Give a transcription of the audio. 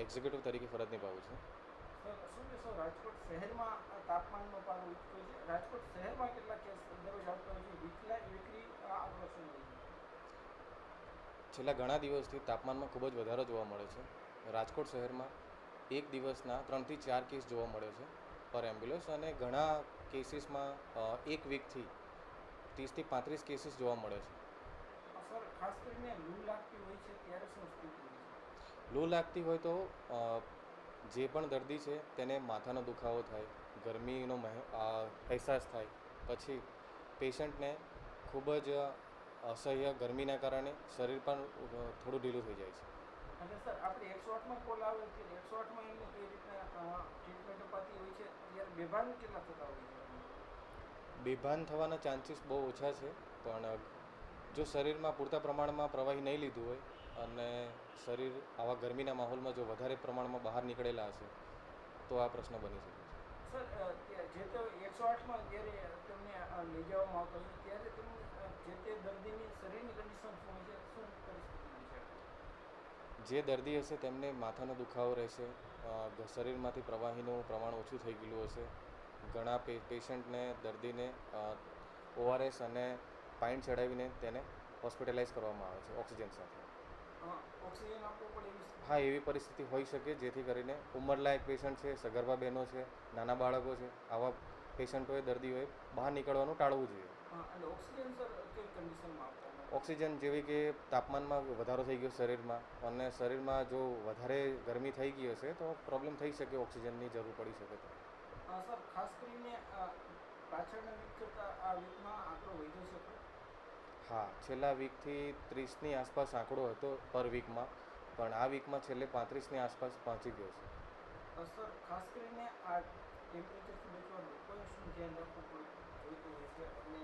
Executive તરીકે ફરજ નિભાવું છું. સર શું કહેશો, રાજકોટ શહેરમાં તાપમાનનો પારો ઊંચો છે, રાજકોટ શહેરમાં કેટલા કેસ દરરોજ આવતા હોય છે, વીકલી આંકડો શું હોય છે? છેલ્લા ઘણા દિવસથી તાપમાનમાં ખૂબ જ વધારો જોવા મળે છે. રાજકોટ શહેરમાં એક દિવસના 3 થી 4 કેસ જોવા મળે છે પર એમ્બ્યુલન્સ, અને ઘણા કેસીસમાં એક વીકથી 30 થી 35 કેસીસ જોવા મળે છે. સર ખાસ કરીને લૂ લાગતી હોય છે ત્યારે શું સ્થિતિ હોય છે? લૂ લાગતી હોય તો જે પણ દર્દી છે તેને માથાનો દુખાવો થાય, ગરમીનો અહેસાસ થાય, પછી પેશન્ટને ખૂબ જ અસહ્ય ગરમીના કારણે શરીર પણ થોડું ઢીલું થઈ જાય છે. અને સર આપણે 108માં કોલ આવે કે 108માં એમને કઈ રીતના ટ્રીટમેન્ટ અપાતી હોય છે, ત્યારે બેભાન કેટલા થતા હોય છે? બેભાન થવાના ચાન્સીસ બહુ ઓછા છે, પણ જો શરીરમાં પૂરતા પ્રમાણમાં પ્રવાહી નહીં લીધું હોય અને શરીર આવા ગરમીના માહોલમાં જો વધારે પ્રમાણમાં બહાર નીકળેલા હશે તો આ પ્રશ્ન બની શકે છે. સર જે તો 108માં જ્યારે તેમને લઈ જવામાં આવતા હોય ત્યારે તેમને જે તે દર્દીની શરીરની કન્ડિશન શું હોય છે, શું પરિસ્થિતિ હોય છે? જે દર્દી હશે તેમને માથાનો દુખાવો રહેશે, શરીરમાંથી પ્રવાહીનું પ્રમાણ ઓછું થઈ ગયેલું હશે. ઘણા પેશન્ટને દર્દીને ORS અને પાઇન્ટ ચડાવીને તેને હોસ્પિટલાઇઝ કરવામાં આવે છે ઓક્સિજન સાથે. ઓક્સિજન આપવો પડે એવી સ્થિતિ? હા, એવી પરિસ્થિતિ હોઈ શકે, જેથી કરીને ઉંમરલાયક પેશન્ટ છે, સગર્ભા બહેનો છે, નાના બાળકો છે, આવા પેશન્ટોએ દર્દીઓએ બહાર નીકળવાનું ટાળવું જોઈએ. અને ઓક્સિજન સર કેવી કન્ડિશનમાં આપવામાં? ઓક્સિજન જેવી કે તાપમાનમાં વધારો થઈ ગયો શરીરમાં, અને શરીરમાં જો વધારે ગરમી થઈ ગઈ હશે તો પ્રોબ્લેમ થઈ શકે, ઓક્સિજનની જરૂર પડી શકે તો. સર ખાસ કરીને પાછળના વીક કરતાં આ વીકમાં આંકડો વધ્યો છે ખરો? હા, છેલ્લા વીકથી 30ની આસપાસ આંકડો હતો પર વીકમાં, પણ આ વીકમાં છેલ્લે 35ની આસપાસ પહોંચી ગયો છે. સર ખાસ કરીને આ ટેમ્પરેચરથી બચવા લોકોએ શું ધ્યાન રાખવું જોઈતું હોય છે, અને